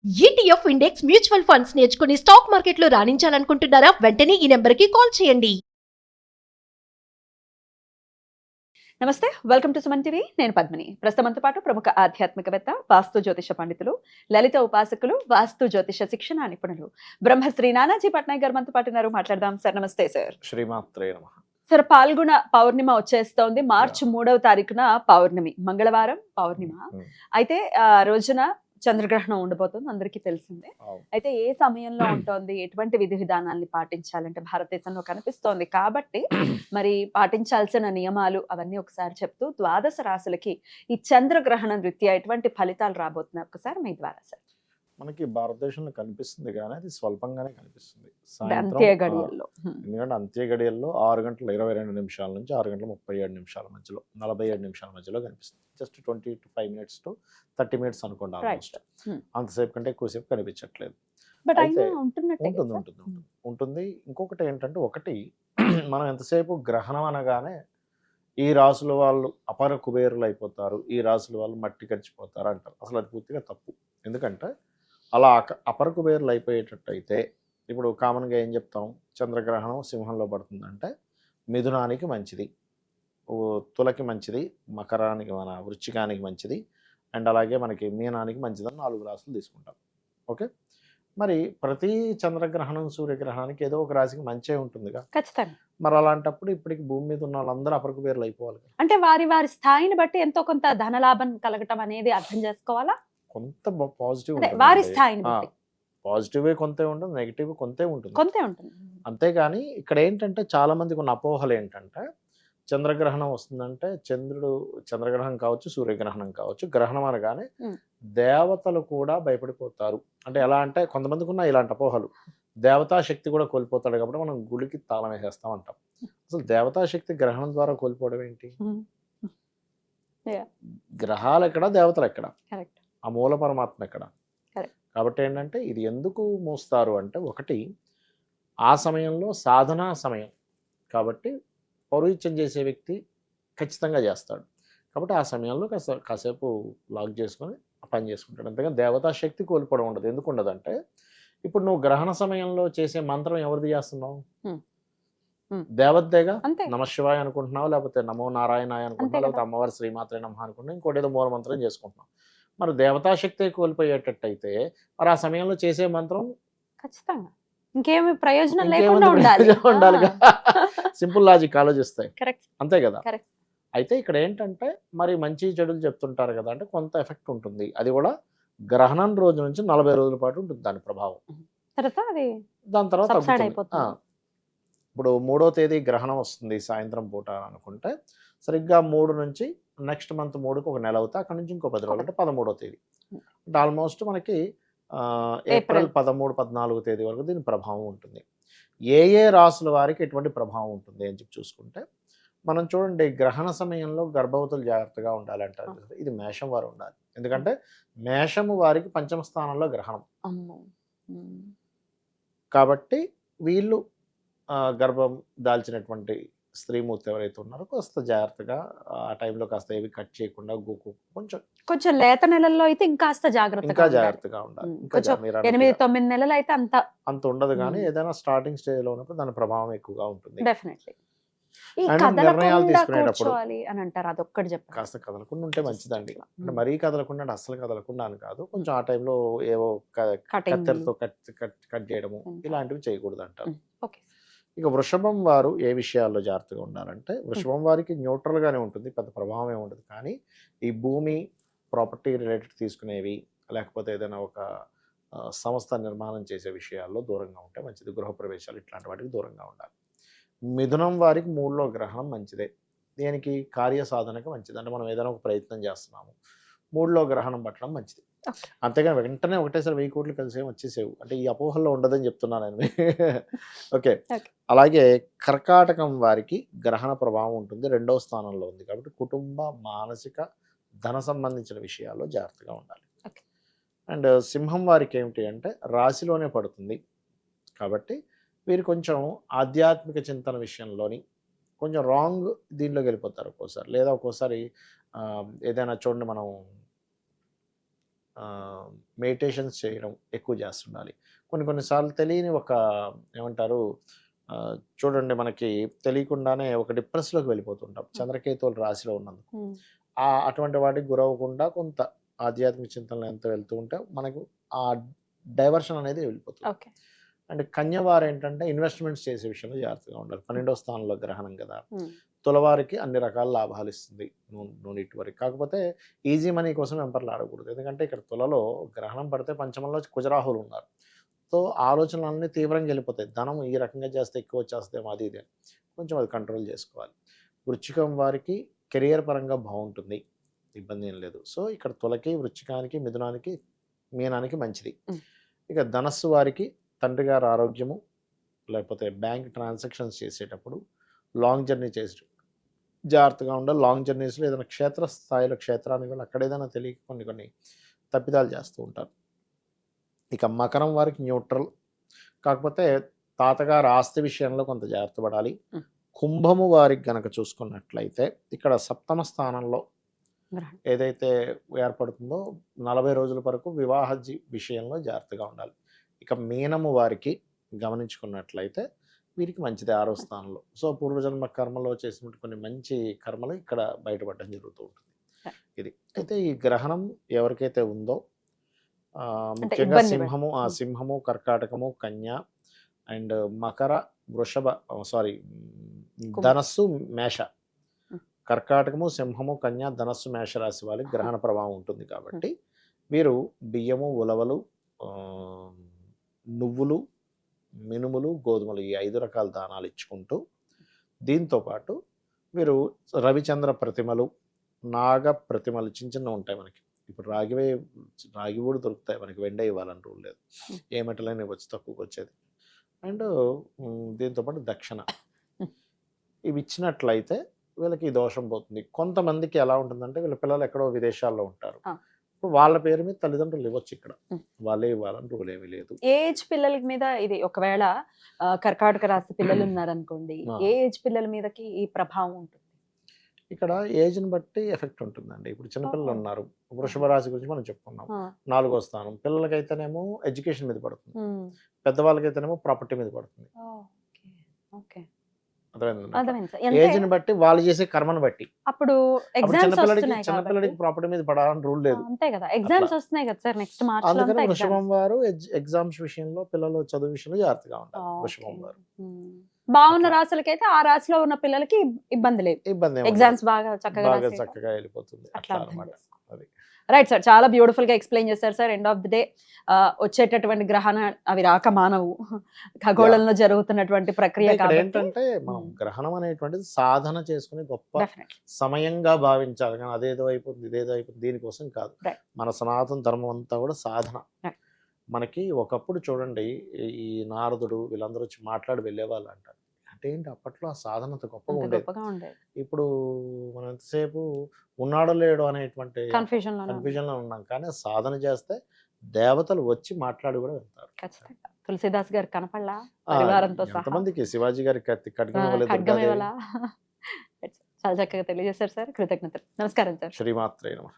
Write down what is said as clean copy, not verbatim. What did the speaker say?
ETF index mutual funds నేర్చుకుని stock మార్కెట్లో రాణించాలనుకుంటున్నారా? వెంటనే ఈ నెంబర్కి కాల్ చేయండి. నమస్తే, వెల్కమ్ టు సుమన్ టీవీ. నేను పద్మిని. ప్రస్తుతంతో పాటు ప్రముఖ ఆధ్యాత్మికవేత్త, వాస్తు జ్యోతిష పండితులు, లలిత ఉపాసకులు, వాస్తు జ్యోతిష శిక్షణ నిపుణులు బ్రహ్మశ్రీ నానాజీ పట్నాయక్ గారు మనతో పాటు ఉన్నారు. మాట్లాడదాం సార్. నమస్తే సార్. శ్రీమాత్రే నమః. సార్, పాల్గొన పౌర్ణిమ వచ్చేస్తోంది. మార్చి 3వ తారీఖున పౌర్ణమి, మంగళవారం పౌర్ణిమ. అయితే ఆ రోజున చంద్రగ్రహణం ఉండబోతుంది, అందరికీ తెలిసిందే. అయితే ఏ సమయంలో ఉంటుంది, ఎటువంటి విధి విధానాల్ని పాటించాలంటే భారతదేశంలో కనిపిస్తోంది కాబట్టి మరి పాటించాల్సిన నియమాలు అవన్నీ ఒకసారి చెప్తూ, ద్వాదశ రాశులకి ఈ చంద్రగ్రహణం రీత్యా ఎటువంటి ఫలితాలు రాబోతున్నాయి ఒకసారి మీ ద్వారా సార్. మనకి భారతదేశంలో కనిపిస్తుంది కానీ అది స్వల్పంగానే కనిపిస్తుంది. అంత్య గడియల్లో ఎందుకంటే అంత్య గడియల్లో 6:22 నుంచి 6:37 మధ్యలో, 47 నిమిషాల మధ్యలో కనిపిస్తుంది. జస్ట్ 25 minutes to 30 minutes అనుకోండి. ఆల్మోస్ట్ అంతసేపు కంటే ఎక్కువసేపు కనిపించట్లేదు. ఉంటుంది. ఇంకొకటి ఏంటంటే, ఒకటి మనం ఎంతసేపు గ్రహణం అనగానే ఈ రాసుల వాళ్ళు అపర కుబేరులు అయిపోతారు, ఈ రాసుల వాళ్ళు మట్టి కరిచిపోతారు అంటారు. అసలు అది పూర్తిగా తప్పు. ఎందుకంటే అలా అపర కుబేరులు అయిపోయేటట్టయితే, ఇప్పుడు కామన్గా ఏం చెప్తాం, చంద్రగ్రహణం సింహంలో పడుతుందంటే మిథునానికి మంచిది, తులకి మంచిది, మకరానికి మన వృశ్చికానికి మంచిది, అండ్ అలాగే మనకి మీనానికి మంచిదని 4 రాసులు తీసుకుంటాం. ఓకే, మరి ప్రతి చంద్రగ్రహణం సూర్యగ్రహణానికి ఏదో ఒక రాశికి మంచే ఉంటుందిగా. ఖచ్చితంగా. మరి అలాంటప్పుడు ఇప్పటికి భూమి మీద ఉన్న వాళ్ళందరూ అపర కుబేరులు అయిపోవాలి. అంటే వారి వారి స్థాయిని బట్టి ఎంతో కొంత ధనలాభం కలగటం అనేది అర్థం చేసుకోవాలా. కొంత పాజిటివ్ వారి స్థాయిని బట్టి పాజిటివ్ కొంతే ఉంటుంది, నెగిటివ్ కొంతే ఉంటుంది. అంతేగాని ఇక్కడ ఏంటంటే చాలా మందికి ఉన్న అపోహలు ఏంటంటే, చంద్రగ్రహణం వస్తుందంటే చంద్రగ్రహణం కావచ్చు, సూర్యగ్రహణం కావచ్చు, గ్రహణం అనగానే దేవతలు కూడా భయపడిపోతారు. అంటే ఎలా అంటే, కొంతమందికి ఉన్న ఇలాంటి అపోహలు, దేవతా శక్తి కూడా కోల్పోతాడు కాబట్టి మనం గుడికి తాళం వేసేస్తాం అంటాం. అసలు దేవతా శక్తి గ్రహణం ద్వారా కోల్పోవడం ఏంటి? గ్రహాలు ఎక్కడ, దేవతలు ఎక్కడ, ఆ మూల పరమాత్మ ఎక్కడ? కాబట్టి ఏంటంటే, ఇది ఎందుకు మోస్తారు అంటే, ఒకటి ఆ సమయంలో సాధనా సమయం కాబట్టి పౌరోహిత్యం చేసే వ్యక్తి ఖచ్చితంగా చేస్తాడు. కాబట్టి ఆ సమయంలో కాసేపు లాక్ చేసుకొని పని చేసుకుంటాడు. అంతేగాని దేవతా శక్తి కోల్పోవడం ఉండదు. ఎందుకు ఉండదంటే, ఇప్పుడు నువ్వు గ్రహణ సమయంలో చేసే మంత్రం ఎవరిది చేస్తున్నావు? దేవతదేగా. నమశివాయ అనుకుంటున్నావు, లేకపోతే నమో నారాయణాయ అనుకుంటున్నావు, లేకపోతే అమ్మవారి శ్రీమాత్రే నమః అనుకుంటున్నావు, ఇంకోటి ఏదో మూల మంత్రం చేసుకుంటున్నావు. మరి దేవతాశక్తి కోల్పోయేటట్టయితే మరి ఆ సమయంలో చేసే మంత్రం ఖచ్చితంగా ఇంకేమి ప్రయోజనం లేకుండా ఉండాలిగా. సింపుల్ లాజిక్ ఆలోచిస్తాయి, అంతే కదా. అయితే ఇక్కడ ఏంటంటే, మరి మంచి చెడులు చెప్తుంటారు కదా, అంటే కొంత ఎఫెక్ట్ ఉంటుంది. అది కూడా గ్రహణం రోజు నుంచి 40 రోజుల పాటు ఉంటుంది దాని ప్రభావం. దాని తర్వాత ఇప్పుడు 3వ తేదీ గ్రహణం వస్తుంది సాయంత్రం పూట అనుకుంటే, సరిగ్గా 3 నుంచి నెక్స్ట్ మంత్ 3కి ఒక నెల అవుతా, అక్కడ నుంచి ఇంకో 10 రోజులు అంటే 13వ తేదీ అంటే ఆల్మోస్ట్ మనకి ఏప్రిల్ 13, 14 తేదీ వరకు దీని ప్రభావం ఉంటుంది. ఏ రాసుల వారికి ఎటువంటి ప్రభావం ఉంటుంది అని చెప్పి చూసుకుంటే, మనం చూడండి, గ్రహణ సమయంలో గర్భవతులు జాగ్రత్తగా ఉండాలంటారు. ఇది మేషం వారు ఉండాలి. ఎందుకంటే మేషము వారికి 5వ స్థానంలో గ్రహణం కాబట్టి వీళ్ళు గర్భం దాల్చినటువంటి స్త్రీమూర్తి ఎవరైతే ఉన్నారో కాస్త జాగ్రత్తగా ఆ టైంలో కాస్త ఏవి కట్ చేయకుండా కొంచెం లేత నెలల్లో అయితే ఇంకా జాగ్రత్తగా ఉండాలి. 8-9 నెలలు అయితే అంత ఉండదు, కానీ ఏదైనా స్టార్టింగ్ స్టేజ్ లో ఉన్నప్పుడు దాని ప్రభావం ఎక్కువగా ఉంటుంది. నిర్ణయాలు తీసుకునేటప్పుడు కాస్త కదలకుండా ఉంటే మంచిదండి. అంటే మరీ కదలకుండా అంటే అస్సలు కదలకుండా అని కాదు, కొంచెం ఆ టైంలో ఏవో కత్తెరతో కట్ చేయడము ఇలాంటివి చేయకూడదు అంటారు. ఇక వృషభం వారు ఏ విషయాల్లో జాగ్రత్తగా ఉండాలంటే, వృషభం వారికి న్యూట్రల్ గానే ఉంటుంది, పెద్ద ప్రభావం ఏమి ఉండదు. కానీ ఈ భూమి ప్రాపర్టీ రిలేటెడ్ తీసుకునేవి, లేకపోతే ఏదైనా ఒక సంస్థ నిర్మాణం చేసే విషయాల్లో దూరంగా ఉంటే మంచిది. గృహప్రవేశాలు ఇట్లాంటి వాటికి దూరంగా ఉండాలి. మిథునం వారికి 3లో గ్రహణం మంచిదే, దేనికి కార్య సాధనకు మంచిది. అంటే మనం ఏదైనా ఒక ప్రయత్నం చేస్తున్నాము, 3లో గ్రహణం పట్టడం మంచిది. అంతేగాని వెంటనే ఒకటేసారి 1000 కోట్లు కలిసి వచ్చేసేవు అంటే ఈ అపోహల్లో ఉండదని చెప్తున్నాను నేను. ఓకే, అలాగే కర్కాటకం వారికి గ్రహణ ప్రభావం ఉంటుంది, 2వ స్థానంలో ఉంది కాబట్టి కుటుంబ, మానసిక, ధన సంబంధించిన విషయాల్లో జాగ్రత్తగా ఉండాలి. అండ్ సింహం వారికి ఏమిటి అంటే, రాశిలోనే పడుతుంది కాబట్టి వీరు కొంచెం ఆధ్యాత్మిక చింతన విషయంలోని కొంచెం రాంగ్ దీనిలోకి వెళ్ళిపోతారు ఒక్కోసారి. లేదా ఒక్కోసారి ఏదైనా చూడండి, మనం మెడిటేషన్స్ చేయడం ఎక్కువ చేస్తుండాలి. కొన్నిసార్లు తెలియని ఒక ఏమంటారు చూడండి, మనకి తెలియకుండానే ఒక డిప్రెస్లోకి వెళ్ళిపోతుంటాం చంద్రకేతువులు రాశిలో ఉన్నందుకు. అటువంటి వాటికి గురవ్వకుండా కొంత ఆధ్యాత్మిక చింతనలు ఎంత వెళ్తూ ఉంటే మనకు ఆ డైవర్షన్ అనేది వెళ్ళిపోతుంది. అండ్ కన్యవారు ఏంటంటే ఇన్వెస్ట్మెంట్స్ చేసే విషయంలో జాగ్రత్తగా ఉండాలి. 12వ స్థానంలో గ్రహణం కదా, తులవారికి అన్ని రకాల లాభాలు ఇస్తుంది నూనెటి వరకు. కాకపోతే ఈజీ మనీ కోసం వెంపర్లు ఆడకూడదు. ఎందుకంటే ఇక్కడ తులలో గ్రహణం పడితే పంచమంలో కుజరాహులు ఉన్నారు. సో ఆలోచనలన్నీ తీవ్రంగా వెళ్ళిపోతాయి. ధనం ఈ రకంగా చేస్తే ఎక్కువ వచ్చేస్తేమో అది ఇది కొంచెం అది కంట్రోల్ చేసుకోవాలి. వృశ్చికం వారికి కెరియర్ పరంగా బాగుంటుంది, ఇబ్బంది ఏం లేదు. సో ఇక్కడ తులకి, వృశ్చికానికి, మిథునానికి, మీనానికి మంచిది. ఇక ధనస్సు వారికి తండ్రి గారి ఆరోగ్యము, లేకపోతే బ్యాంక్ ట్రాన్సాక్షన్స్ చేసేటప్పుడు, లాంగ్ జర్నీ చేసేటప్పుడు జాగ్రత్తగా ఉండాలి. లాంగ్ జర్నీస్లో ఏదైనా క్షేత్ర స్థాయిలో క్షేత్రానికి వెళ్ళి అక్కడ ఏదైనా తెలియక కొన్ని తప్పిదాలు చేస్తూ ఉంటారు. ఇక మకరం వారికి న్యూట్రల్, కాకపోతే తాతగారు ఆస్తి విషయంలో కొంత జాగ్రత్త పడాలి. కుంభము వారికి గనక చూసుకున్నట్లయితే ఇక్కడ 7వ స్థానంలో ఏదైతే ఏర్పడుతుందో 40 రోజుల వరకు వివాహ విషయంలో జాగ్రత్తగా ఉండాలి. ఇక మీనము వారికి గమనించుకున్నట్లయితే వీరికి మంచిది 6వ స్థానంలో. సో పూర్వజన్మ కర్మలో చేసినటువంటి కొన్ని మంచి కర్మలు ఇక్కడ బయటపడడం జరుగుతూ ఉంటుంది. ఇది అయితే ఈ గ్రహణం ఎవరికైతే ఉందో ముఖ్యంగా సింహము, కర్కాటకము, కన్య అండ్ మకర, వృషభ, ధనస్సు, మేష, కర్కాటకము, సింహము, కన్య, ధనస్సు, మేష రాశి వాళ్ళకి గ్రహణ ప్రభావం ఉంటుంది. కాబట్టి వీరు బియ్యము, ఉలవలు, నువ్వులు, మినుములు, గోధుమలు ఈ 5 రకాల దానాలు ఇచ్చుకుంటూ, దీంతో పాటు వీరు రవిచంద్ర ప్రతిమలు, నాగ ప్రతిమలు చిన్న ఉంటాయి మనకి. ఇప్పుడు రాగి కూడా దొరుకుతాయి మనకి, వెండే ఇవ్వాలని రూల్ లేదు, ఏ మెటలైనా ఇవ్వచ్చు, తక్కువకి వచ్చేది. అండ్ దీంతోపాటు దక్షిణ ఇవి ఇచ్చినట్లయితే వీళ్ళకి ఈ దోషం పోతుంది. కొంతమందికి ఎలా ఉంటుందంటే వీళ్ళ పిల్లలు ఎక్కడో విదేశాల్లో ఉంటారు, వాళ్ళ పేరు మీద తల్లిదండ్రులు ఇవ్వచ్చు, ఇక్కడ వాళ్ళే ఇవ్వాలని రూల్ ఏమీ లేదు. ఏజ్ పిల్లల మీద ఇది ఒకవేళ కర్కాటక రాశి పిల్లలు ఉన్నారనుకోండి, ఏజ్ పిల్లల మీదకి ఈ ప్రభావం ఉంటుంది. ఇక్కడ ఏజ్ని బట్టి ఎఫెక్ట్ ఉంటుందండి. ఇప్పుడు చిన్నపిల్లలు ఉన్నారు, వృషభ రాశి గురించి మనం చెప్పుకున్నాం, 4వ స్థానం. పిల్లలకైతేనేమో ఎడ్యుకేషన్ మీద పడుతుంది, పెద్దవాళ్ళకైతేనేమో ప్రాపర్టీ మీద పడుతుంది. ఏజ్ని బట్టి వాళ్ళు చేసే కర్మను బట్టి. అప్పుడు చిన్నపిల్లడికి ప్రాపర్టీ మీద పడాలని రూల్ లేదు. అంతే కదా, ఎగ్జామ్స్ వస్తున్నాయి కదా సార్ నెక్స్ట్ మార్చ్. అందుకని వృషభం వారు ఎగ్జామ్స్ విషయంలో, పిల్లలు చదువు విషయంలో జాగ్రత్తగా ఉంటారు. వృషభం వారు బాగున్న రాశులకైతే ఆ రాశిలో ఉన్న పిల్లలకి ఇబ్బంది లేదు, ఎగ్జామ్స్ బాగా చక్కగా వెళ్ళిపోతుంది. రైట్ సార్, చాలా బ్యూటిఫుల్ గా ఎక్స్ప్లెయిన్ చేశారు sir. End of the day వచ్చేటటువంటి గ్రహణ అవి రాక మానవు, ఖగోళంలో జరుగుతున్నటువంటి ప్రక్రియ. ఏంటంటే మనం గ్రహణం అనేటువంటిది సాధన చేసుకుని గొప్ప సమయంగా భావించాలి, కానీ అదేదో అయిపోతుంది ఇదేదో అయిపోతుంది దీనికోసం కాదు. మన సనాతన ధర్మం అంతా కూడా సాధన. మనకి ఒకప్పుడు చూడండి, ఈ నారదుడు వీళ్ళందరూ వచ్చి మాట్లాడి వెళ్ళేవాళ్ళు అంటారు. అంటే ఏంటి, అప్పట్లో ఆ సాధనత గొప్పగా ఉండేది. ఇప్పుడు మనం ఎంతసేపు ఉన్నాడో లేడో అనేటువంటి కన్ఫ్యూజన్ లో ఉన్నాం, కానీ సాధన చేస్తే దేవతలు వచ్చి మాట్లాడి కూడా వెళ్తారు. తులసిదాస్ గారు కనపడలా పరివారంతో సహా, ఎంతమందికి శివాజీ గారి ఖడ్గం చాలా చక్కగా తెలియజేశారు సార్. కృతజ్ఞతలు. నమస్కారం సార్. శ్రీమాత్రే నమః.